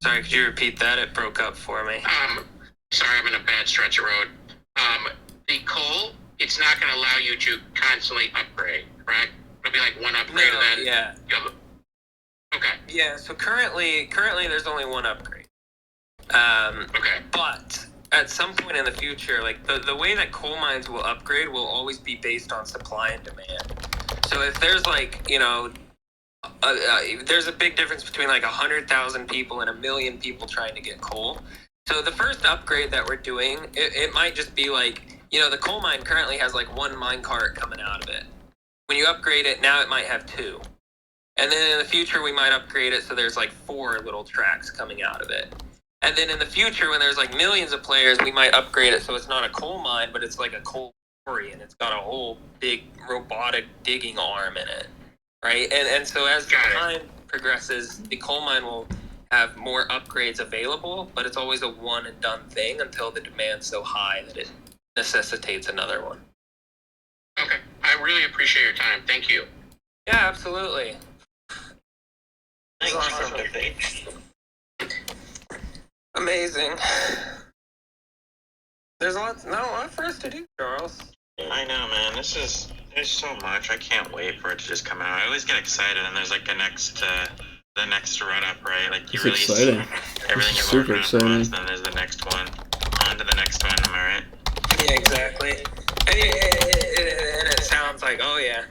Sorry, could you repeat that? It broke up for me. Sorry, I'm in a bad stretch of road. The coal, it's not going to allow you to constantly upgrade, correct? It'll be like one upgrade and then... Yeah. Okay. Yeah, so currently there's only one upgrade. Okay. But at some point in the future, the way that coal mines will upgrade will always be based on supply and demand. So if there's there's a big difference between 100,000 people and 1 million people trying to get coal. So the first upgrade that we're doing, it might just be the coal mine currently has one mine cart coming out of it. When you upgrade it, now it might have 2. And then in the future, we might upgrade it so there's like 4 little tracks coming out of it. And then in the future, when there's like millions of players, we might upgrade it so it's not a coal mine, but it's like a coal quarry, and it's got a whole big robotic digging arm in it, right? And so as time progresses, the coal mine will have more upgrades available, but it's always a one and done thing until the demand's so high that it necessitates another one. Okay. I really appreciate your time. Thank you. Yeah, absolutely. Awesome. Amazing. There's not a lot for us to do, Charles. I know, man. There's so much. I can't wait for it to just come out. I always get excited, and there's like the next run up, right? Like you It's release exciting. everything you're Super working on for exciting. months, then there's the next one. On to the next one, am I right? Yeah, exactly. And it sounds like, oh yeah,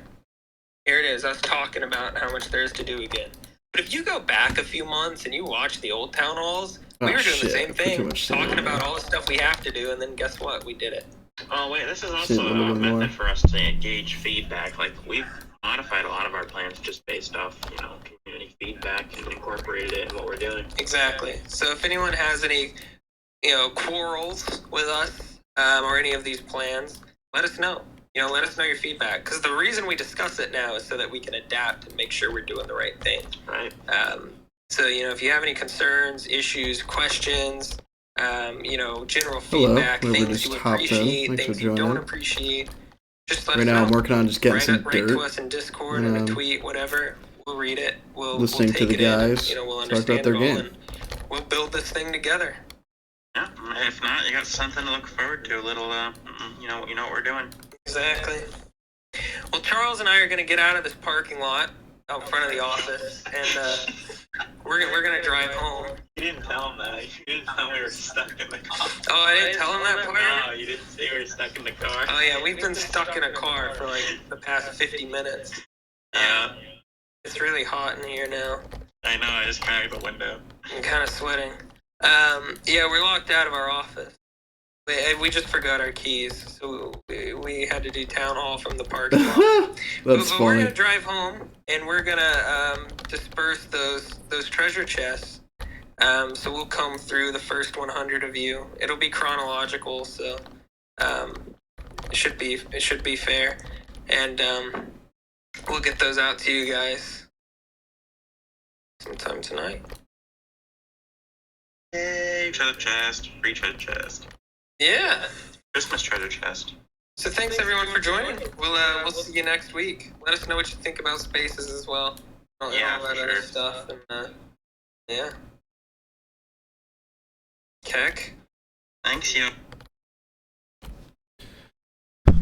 here it is, us talking about how much there is to do again. But if you go back a few months and you watch the old town halls, we were doing the same thing, talking about all the stuff we have to do, and then guess what? We did it. Oh wait, this is See also it a little a bit method more. for us to gauge feedback. Like we've modified a lot of our plans just based off, community feedback and incorporated it in what we're doing. Exactly. So if anyone has any, quarrels with us or any of these plans, let us know. Let us know your feedback. Because the reason we discuss it now is so that we can adapt and make sure we're doing the right thing. Right. So, if you have any concerns, issues, questions, general Hello, feedback, whoever things just you hopped in. appreciate, Thanks for things you don't joining. appreciate, just let Right us now, know. I'm working on just getting some Write to dirt. us in Discord, in a tweet, whatever. We'll read it. We'll Listening take to the it in, guys we'll talk understand about their it all, game. and we'll build this thing together. Yeah. If not, you got something to look forward to. A little, you know what we're doing. Exactly. Well, Charles and I are going to get out of this parking lot out front of the office, and we're gonna drive home. You didn't tell him that. You didn't tell him we were stuck in the car. Oh, I didn't tell him that part? No, you didn't say we were stuck in the car. Oh, yeah, we've been stuck in a car for like the past 50 minutes. Yeah. It's really hot in here now. I know, I just cracked the window. I'm kind of sweating. Yeah, we're locked out of our office. We just forgot our keys, so we had to do town hall from the parking lot. That's but we're funny. gonna drive home, and we're gonna disperse those treasure chests. So we'll come through the first 100 of you. It'll be chronological, so it should be fair, and we'll get those out to you guys sometime tonight. Yay, treasure chest. Free treasure chest. Yeah. Christmas treasure chest. So thanks everyone for joining. We'll see you next week. Let us know what you think about spaces as well. And Yeah, all that for other sure. stuff. And yeah. Keck. Thanks, you.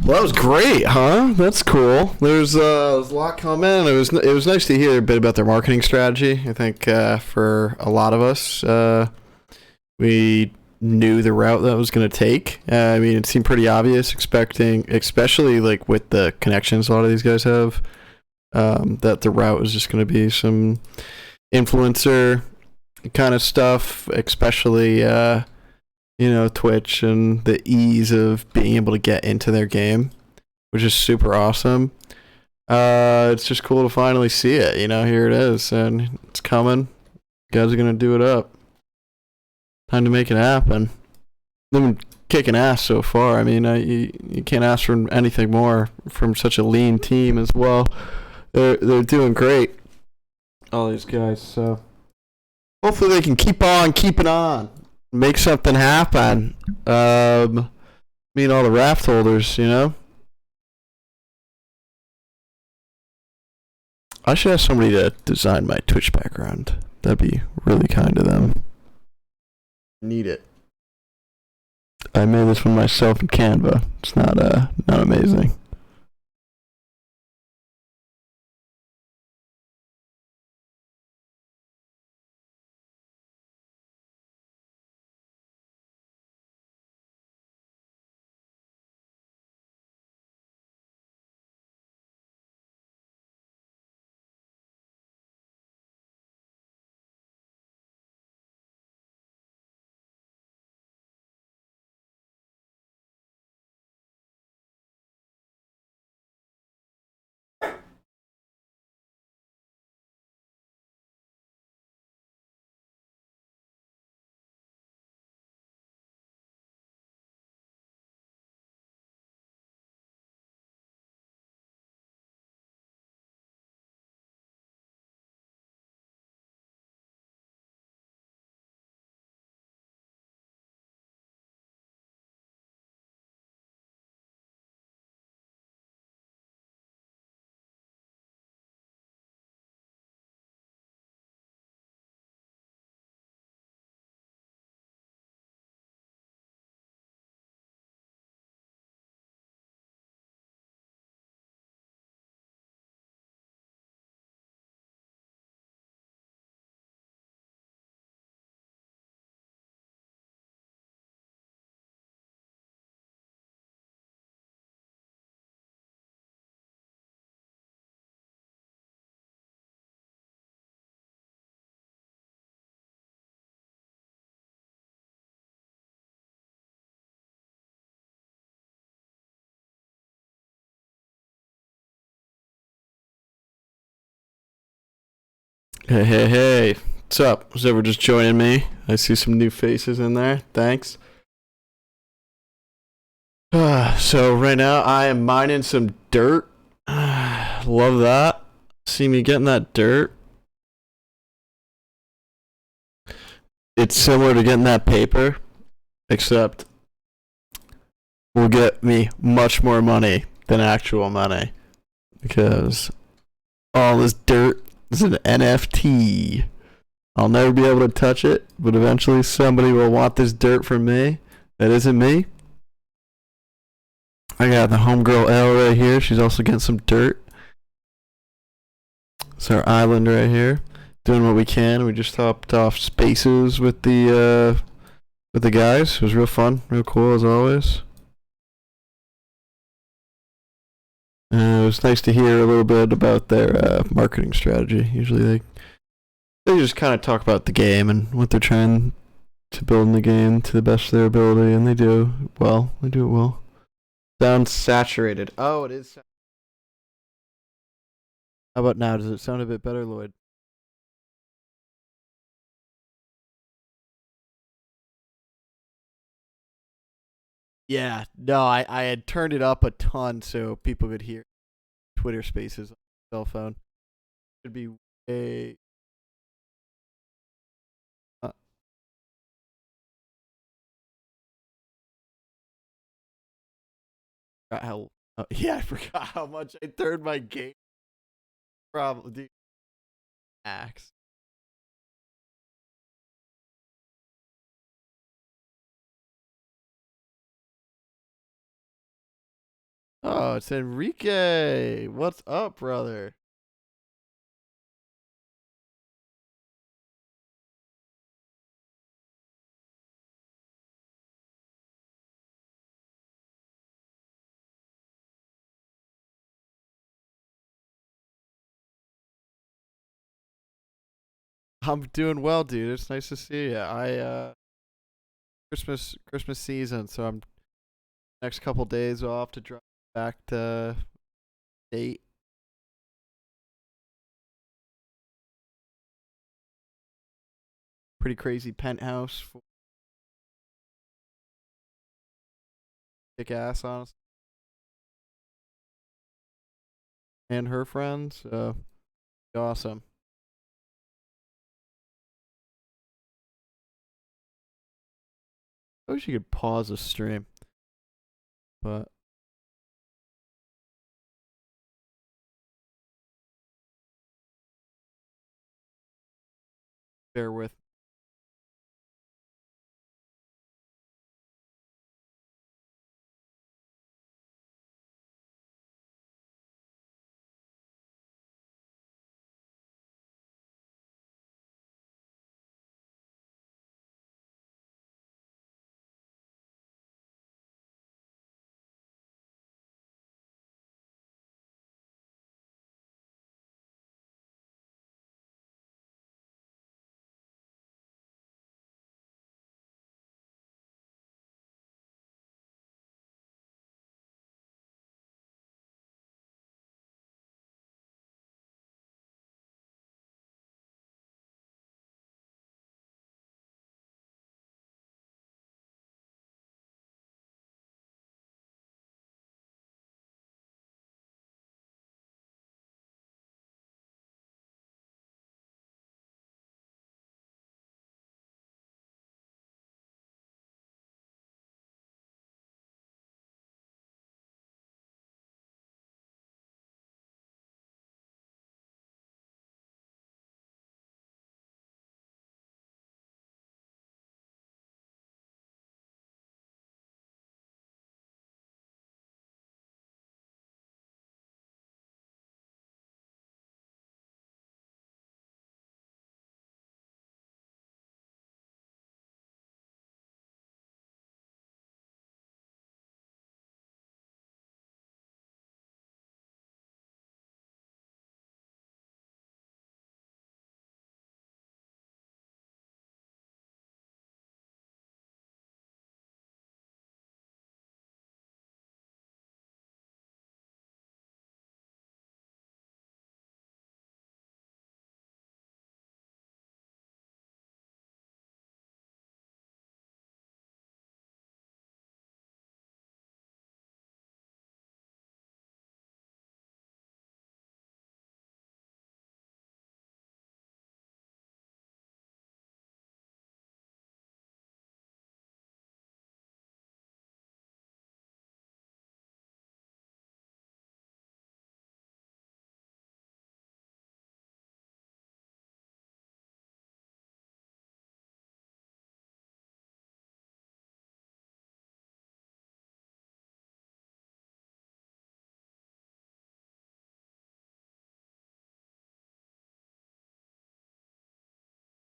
Well, that was great, huh? That's cool. There's a lot coming. It was nice to hear a bit about their marketing strategy. I think for a lot of us, we knew the route that was going to take. I mean, it seemed pretty obvious, especially like with the connections a lot of these guys have, that the route was just going to be some influencer kind of stuff, especially Twitch and the ease of being able to get into their game, which is super awesome. It's just cool to finally see it. Here it is, and it's coming. You guys are gonna do it up. Time to make it happen. They've been kicking ass so far. I mean, you can't ask for anything more from such a lean team as well. They're doing great, all these guys. So hopefully they can keep on keeping on, make something happen. All the raft holders, I should have somebody to design my Twitch background. That'd be really kind of them. Need it. I made this one myself in Canva. It's not amazing. Hey, hey, hey. What's up? Was ever just joining me? I see some new faces in there. Thanks. So right now I am mining some dirt. Love that. See me getting that dirt. It's similar to getting that paper, except will get me much more money than actual money because all this dirt is an NFT. I'll never be able to touch it, but eventually somebody will want this dirt from me. That isn't me. I got the homegirl L right here. She's also getting some dirt. It's our island right here. Doing what we can. We just hopped off spaces with the guys. It was real fun, real cool as always. It was nice to hear a little bit about their marketing strategy. Usually they just kind of talk about the game and what they're trying to build in the game to the best of their ability, and they do well. They do it well. Sounds saturated. Oh, it is. How about now? Does it sound a bit better, Lloyd? Yeah. No, I had turned it up a ton so people could hear Twitter Spaces on my cell phone. Should be way. Uh, forgot how. Yeah, I forgot how much I turned my game. Probably, dude. Max. Oh, it's Enrique. What's up, brother? I'm doing well, dude. It's nice to see you. Christmas season, so I'm next couple days off to drive back to state. Pretty crazy penthouse for kick ass, honestly, and her friends. Awesome. I wish you could pause the stream, but bear with.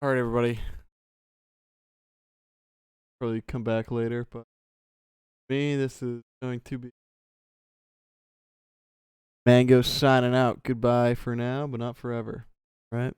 All right, everybody. Probably come back later, but for me, this is going to be Mango signing out. Goodbye for now, but not forever. Right?